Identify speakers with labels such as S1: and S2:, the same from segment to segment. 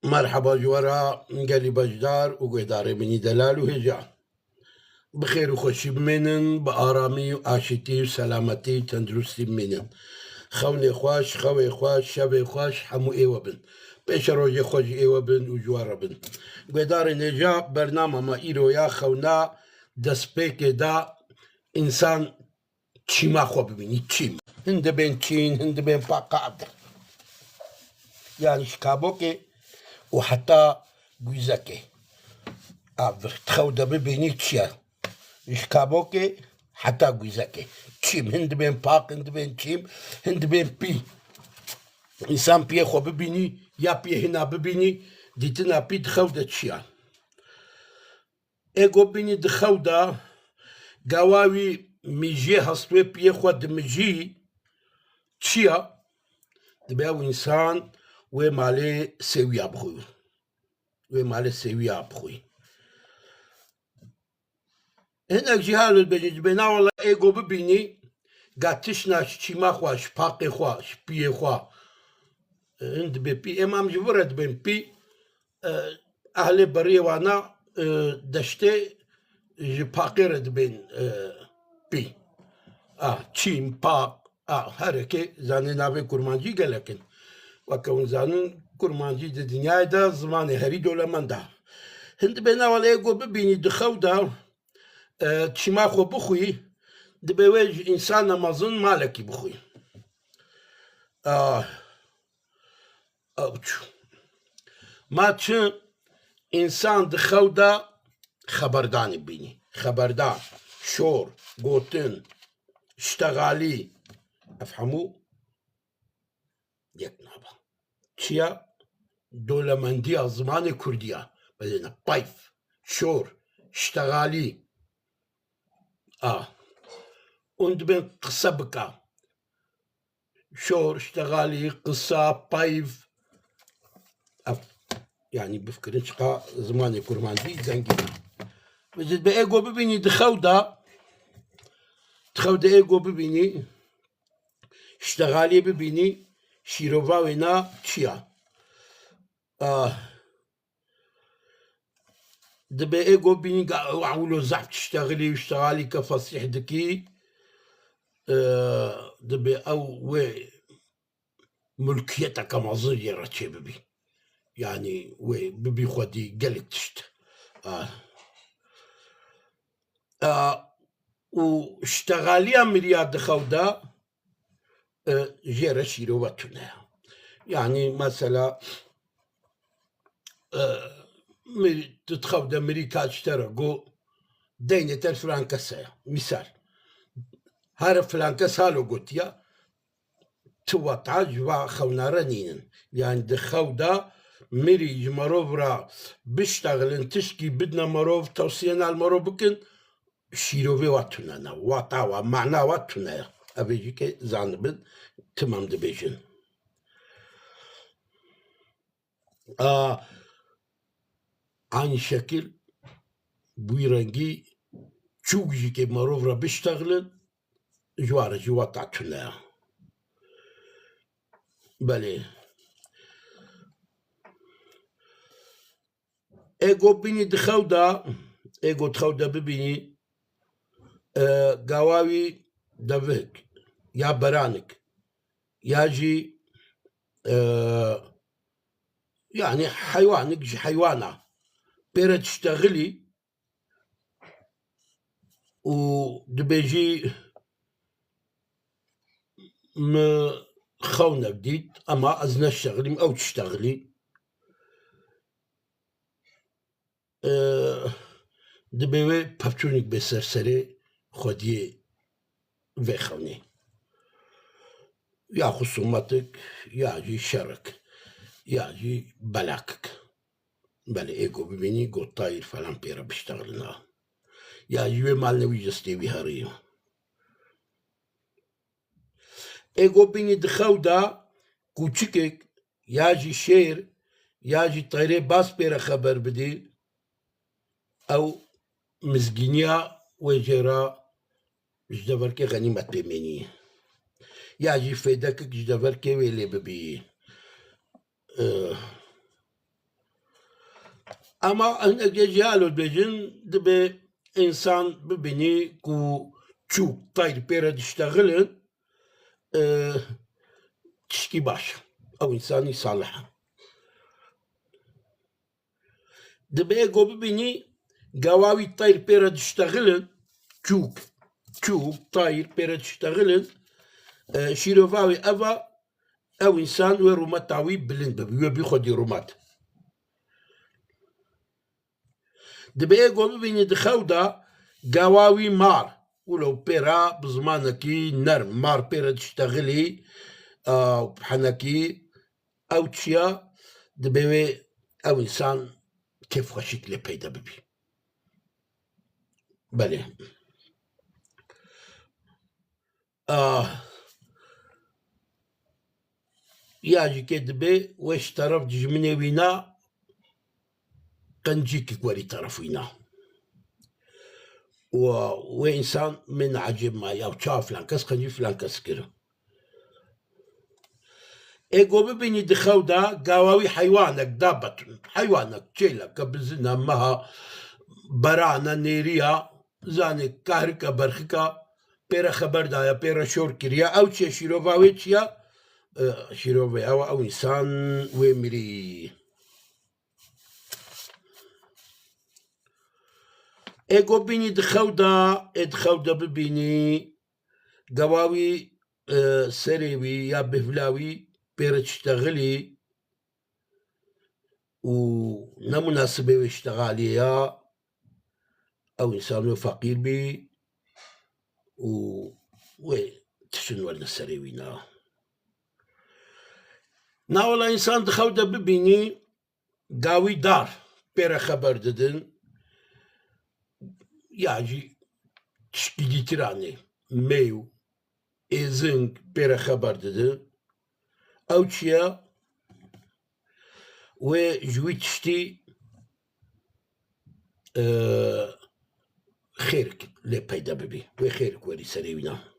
S1: مرحبا جوارا قالي بجدار وقداري مني دلال وهجا بخير وخوشي بمنن بآرامي وآشتي وسلامتي وتندرستي بمنن خوني خواش خوي خواش شبي خواش حمو ايوة بن بيش روجي خوش ايوة بن وجوارا بن قداري نجا برنامج ما ايرو يا خونا دسبيك دا انسان تشيما خو ببيني تشيم هند بين تشين هند بين باقادر يعني شكابوكي وحتى جوزاكي تخودا ببيني تشيا شكابوكي حتى جوزاكي تشيم هند بين باق هند بين تشيم هند بين بي انسان بي خو ببيني يا بي هنا ببيني ديتنا بي تخودا تشيا ايغو بيني دخودا قواوي ميجي هستوي بي خو دمجي تشيا دباو انسان ومالي سويا بخوي ومالي سويا بخوي هنا جهال البجيج بنا والله ايغو ببيني قاتشنا شيما خواش باقي خواش بي خوا عند بي امام جبرت بين بي اهل بري وانا دشتي باقي رد بين بي تشيم باق هركي زاني نابي كرمانجي قالكن وكون زانون كرمانجي دي دنيا دا زماني هري دولا من دا هند بنا والله ايغو ببيني دخو دا تشيما خو بخوي دبواج انسان مازن مالكي بخوي اوتشو ما تشن انسان دخودا خبرداني بيني خبردار شور قوتن اشتغالي افهمو يكنابا تشيا دولة مندية زمان كردية بدنا بايف شور اشتغالي und بين قصة بكا شور اشتغالي قصة بايف يعني بفكر شقا زماني كرماندي زنقي بجد بأيقو ببيني تخودا أيقو ببيني اشتغالي ببيني شيروفا وينا تشيا دبا أيقو ببيني وعولو زعف تشتغلي واشتغالي كفصيح دكي دبا أو وي ملكيتك مظهر رتشي ببي يعني وي ببي خودي قلت تشت واشتغالي أمريا دخودا جيرا شيرواتنا يعني مثلا تتخودا أمريكا اشترقوا دينة الفرنكسية مثال هار فرنكسا لو قلت يا توطع جوا خونا رنين يعني دخودا مري جمروفرا بشتغلن تشكي بدنا مروف توصينا المروف بكن شيروفي واتنا وطاوا معنا واتنا أبيجيك زانبن تمام دبيجن aynı şekil bu rengi çok jike marovra biştağlın جوار جوات عتنا بله ايغو بيني دخودا ايغو تخودا ببيني قواوي دفك يا برانك ياجي يعني حيوانك جي حيوانة بيرا تشتغلي ودبيجي خونة بديت أما أزنا الشغلي أو تشتغلي دبيوي بابتونيك بسرسري خودي في خوني يا خصومتك يا جي شرك يا جي بلاكك بلا ايجو ببيني قو طاير فلان بيرا بيشتغلنا يا جي مالنا ويجستيوي هاريو ايغو بيني دخودا كوچيكك ياجي شير ياجي طيري باس بيرا خبر بدي او مزجينيا وجرا جدفركي غنيمة بيميني ياجي فيدك جدفركي ويلي ببي اما هنا جهالو بيجن دبي انسان ببني كو تشوك طاير بيرا تشتغلن تشكي باش او انسان يصالحها دبي جو ببني قواوي طاير بيرا تشتغلن تشوك طاير بيرا تشتغلن شيروفاوي افا او انسان وروماتاوي بلند بيخدي رومات دبي جو ببني دخودا قواوي مار ولو بيرا بزمانكي نرم مار بيرا تشتغلي بحنكي او تشيا دبي او انسان كيف خشيك لي بيدا ببي بله ياجي كدبي وش طرف جمني وينا قنجيك كوري طرف وينا وإنسان من عجب ما ياو تشاف فلان كس قنجي فلان كس كيرو ايجو ببني دخودا قاواوي حيوانك دابة حيوانك تشيلك بزنا مها برانا نيريا زاني كاركا برخكا بيرا خبر دايا بيرا شور كريا او تشي شيروفاوي تشيا شيروفي او انسان ويمري ايجو بيني دخودا ببيني قواوي سريوي يا بفلاوي بيرا تشتغلي ونمناسبة واشتغالي يا او انسان فقير بي تشنو ولا سريوينا ناولا انسان دخودا ببيني قاوي دار بيرا خبر ددن ياجي تشكيدي تراني ميو إزنك بيرا خبر ددن او تشيا وجوي تشتي خيرك لي بايدا ببي وخيرك ولي سريونا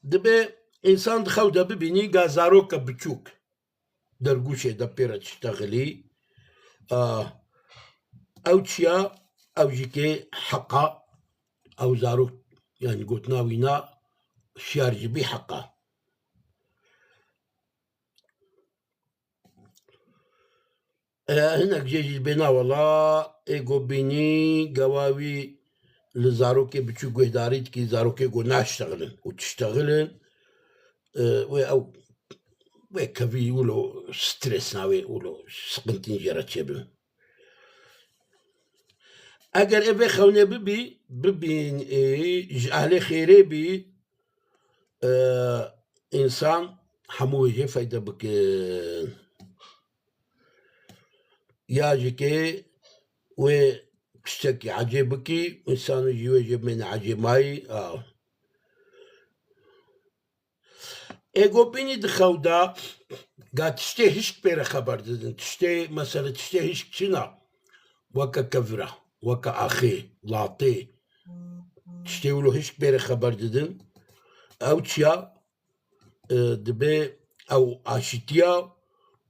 S1: دبي انسان دخودا ببيني غازاروكا بتشوك درقوشي دا بيرا تشتغلي او تشيا او جيكي حقا او زاروك يعني قلت ناوينا شارج بي حقا هناك جيجي بينا والله ايجو بيني قواوي لزاروكي بتشوك وهداريت كي زاروكي قو ناشتغلن وتشتغلن او كفي ولو ستريس ناوي ولو سقنتين جيرا تشبن اگر ابي خوني ببين اهلي خيري بي انسان حموجي فايدة بك ياجيكي و بشتكي عجيبكي انسان يجي ويجيب من عجيب ماي ايجو بيني دخودا قال تشتي هشك بيرا خبر ددن تشتي مثلا تشتي هشك شنا وكا كفرة وكا اخي لاطي تشتي ولو هشك بيرا خبر ددن او تشيا دبي او اشتيا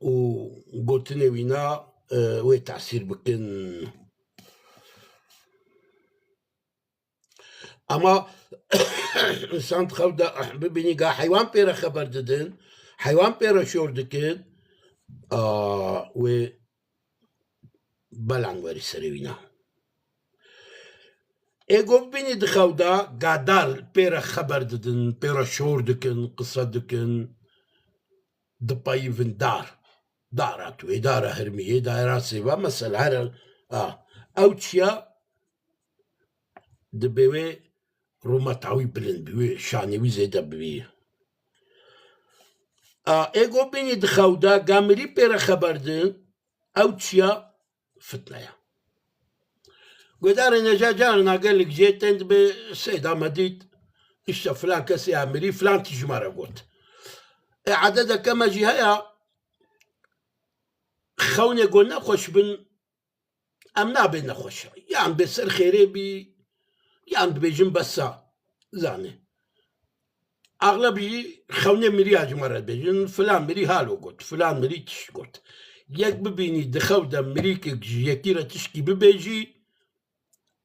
S1: وقلتني وينا وي تعسير بكن اما انسان تخودا ببيني قا حيوان بيرا خبر ددن حيوان بيرا شور دكن و بلعن وري سريوينا ايجو بيني دخودا قادار بيرا خبر ددن بيرا شور دكن قصة دكن دبايفن دارات وإدارة هرمية دائرة سيبا مثلا هر او تشيا دبيوي روما تعوي بلن بيوي شاني وزيدا بيوي ايجو بيني دخودا قامري بيرا خبردن او تشيا فتنايا قدار نجا جارنا قال لك جيت انت بسيدة مديد اشتا فلان كسي عمري فلان تجمارة قلت عددا كما جهايا خوني قلنا خوش بن امنا بينا خوش يعني بسر خيري بي يعني بيجن بسا زاني اغلبي خونه مري اجمره بيجن فلان مري هالو قلت فلان مري تش قلت يك ببيني دخوده مريك يكيرة تشكي ببيجي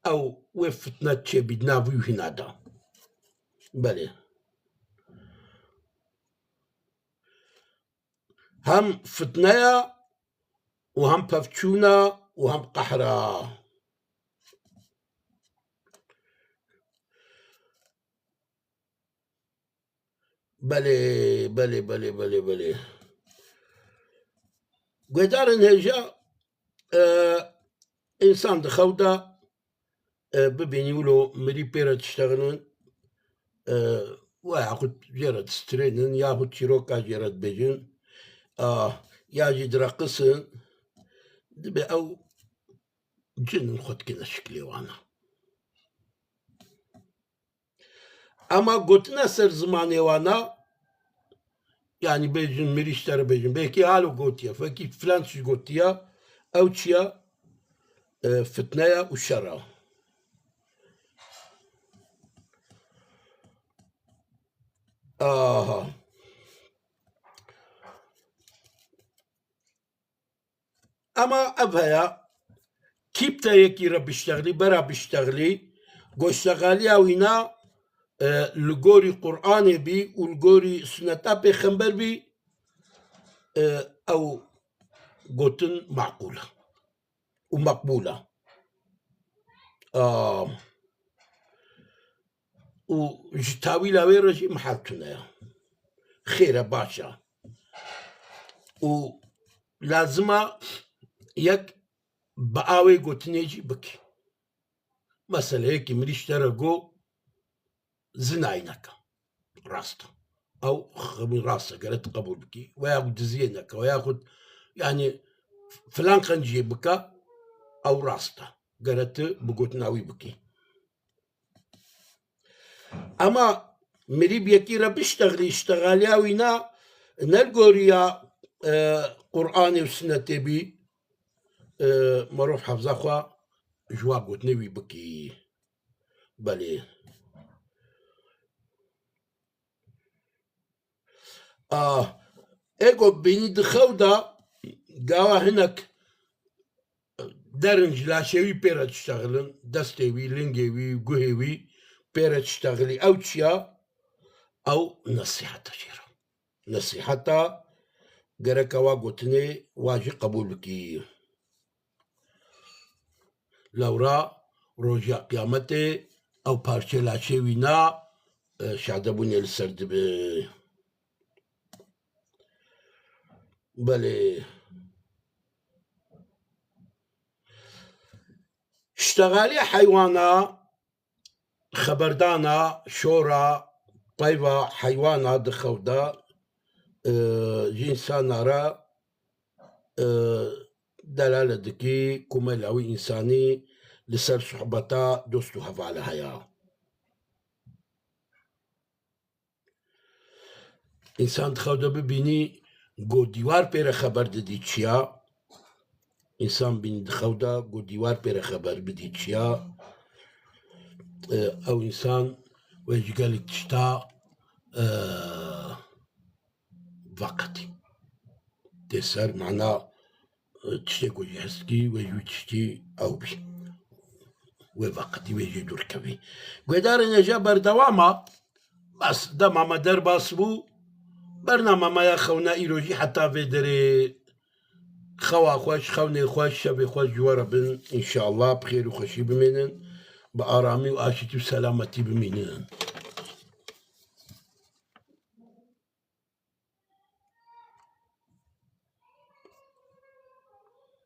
S1: او وفتنا تشي بدنا فيو هنا دا بله هم فتنايا وهم بفتشونا وهم قحرا بلي قدار هجا انسان دخودا ببيني ولو مري بيرا تشتغلون وياخد جرد سترينن ياخد شيروكا جرد بيجن ياجي درقصن دبي او جن خد كنا شكلي وانا اما قلت نسر زماني وانا يعني بيجن مريشتر بيجن بيكي هالو قوتيا فكي فلانش قوتيا او تشيا فتنايا وشرا اما ابهيا كيبتا يكي رب اشتغلي برا بيشتغلي قوشتغالي اوينا القوري قرآن بي والقوري سنة بيخنبر بي او قوتن معقولة ومقبولة وجتاوي لاوي رجي محالتنا خيرة باشا ولازمة يك بقاوي قوتنيجي بكي مثلا هيك مريش ترقو زناينك راسته او خمي راسه قالت قبول بكي وياخد زينك وياخد يعني فلان خنجي بكا او راسته قالت بقوت ناوي بكي اما مريب يكيرا بيشتغلي اشتغاليا وينا نلقوريا قرآني وسنة بي مروف حفظ اخوا جوا قوت ناوي بكي بلي ايقو بيني دخودا قاوا هناك درنج لاشيوي بيرا تشتغلن دستيوي لنجيوي قهيوي بيرا تشتغلي او تشيا او نصيحة تشيرا نصيحة قرقا واقوتني واجي قبول بكي لورا روجا قيامتي او بارشي لاشيوي نا شعدبوني السرد بلي اشتغالي حيوانا خبردانا شورا طيبة حيوانا دخودا جنسان را دلالة دكي كمال أو إنساني لسر صحبتا دوستو هفا على هيا إنسان دخودا ببيني قو ديوار بيرا خبر دي تشيا إنسان بين دخودا قو ديوار بيرا خبر بدي تشيا او انسان ويجي قالك تشتا وقتي تسر معنا تشتي ويجي حسكي ويجي تشتي او بي ووقتي ويجي دركبي قدار نجا بردواما بس دا ماما در باسبو برنامه ما يخونا ايروجي حتى في دري خوا خوش خوني خوش شبي خوش جوارا بن ان شاء الله بخير وخشي بمنن بآرامي وآشتي وسلامتي بمينين